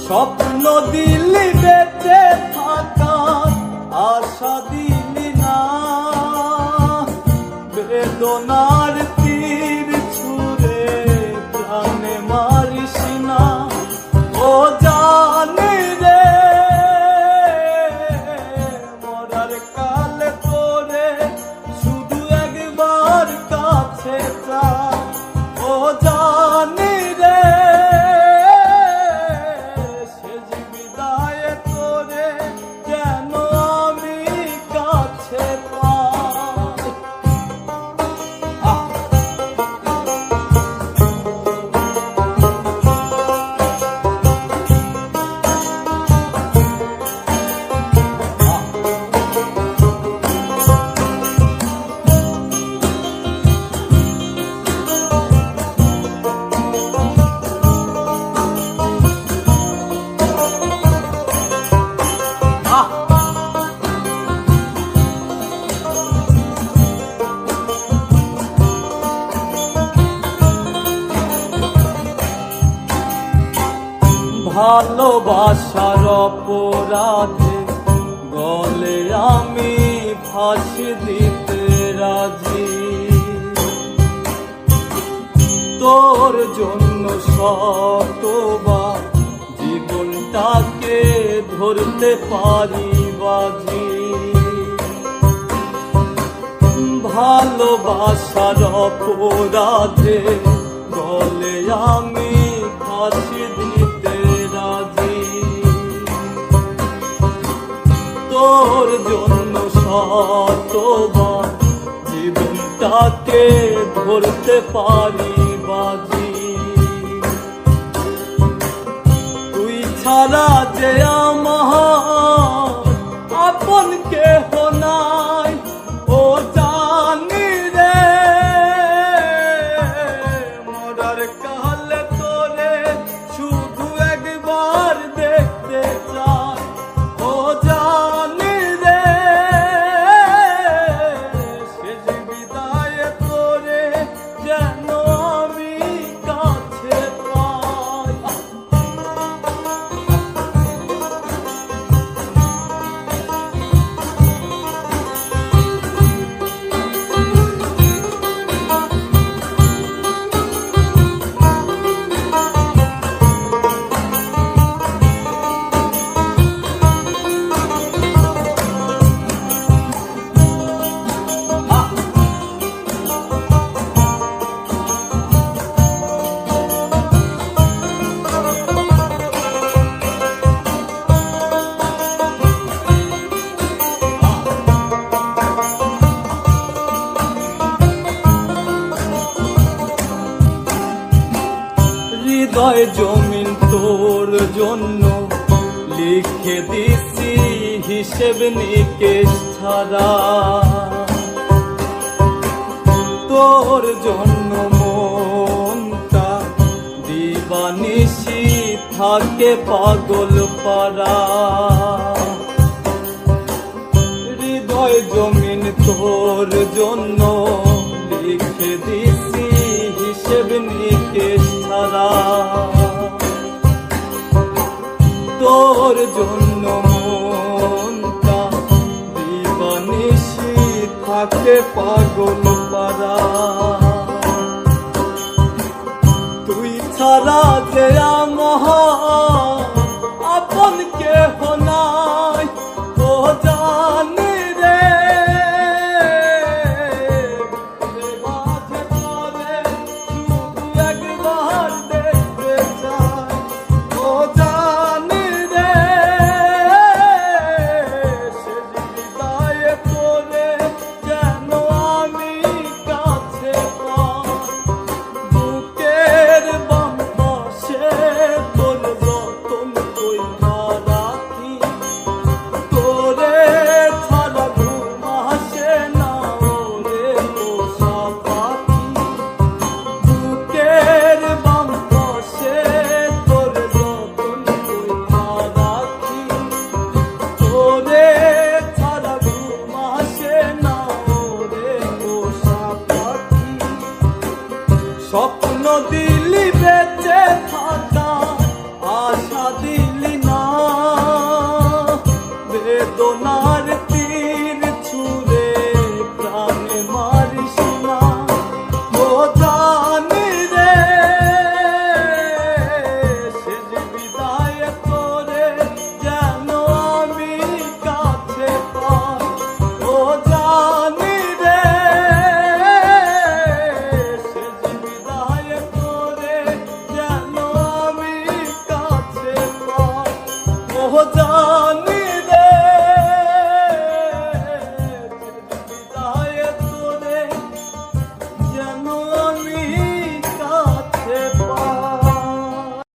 স্বপ্ন দিলি বেঁচে থাকা, আশা দিলি না, বেদনার তীর ছুঁড়ে প্রাণে মারিস না। ও জানি রে মরার কালে তোরে শুধু একবার কাছে চা। ও জানি রে শেষ বিদায়ে তোরে যেন আমি কাছে পাই। ভালোবাসার অপরাধে গলে আমি ফাঁসি দিতে রাজি। তোর জন্য শতবার জীবনটাকে ধরতে পারি বাজি। ভালোবাসার অপরাধে গলে আমি ফাঁসি দিতে রাজি। তোর জন্য শতবার জীবনটাকে ধরতে পারি বাজি। তুই ছাড়া যে আমার আপন কেহ নাই। ও জানি রে মরার কালে তোরে শুধু একবার দেখতে চাই। ও জানি রে শেষ বিদায়ে তোরে যেন আমি কাছে পাই। হৃদয় জমিন তোর জন্য লিখে দিছি হিসেব নিকেশ ছাড়া। তোর জন্য মনটা দিবানিশি থাকে পাগল পারা। হৃদয় জমিন তোর জন্য লিখে দিছি হিসেব নিকেশ ছাড়া। তোর জন্য মনটা দিবানিশি থাকে পাগল পারা। তুই ছাড়া যে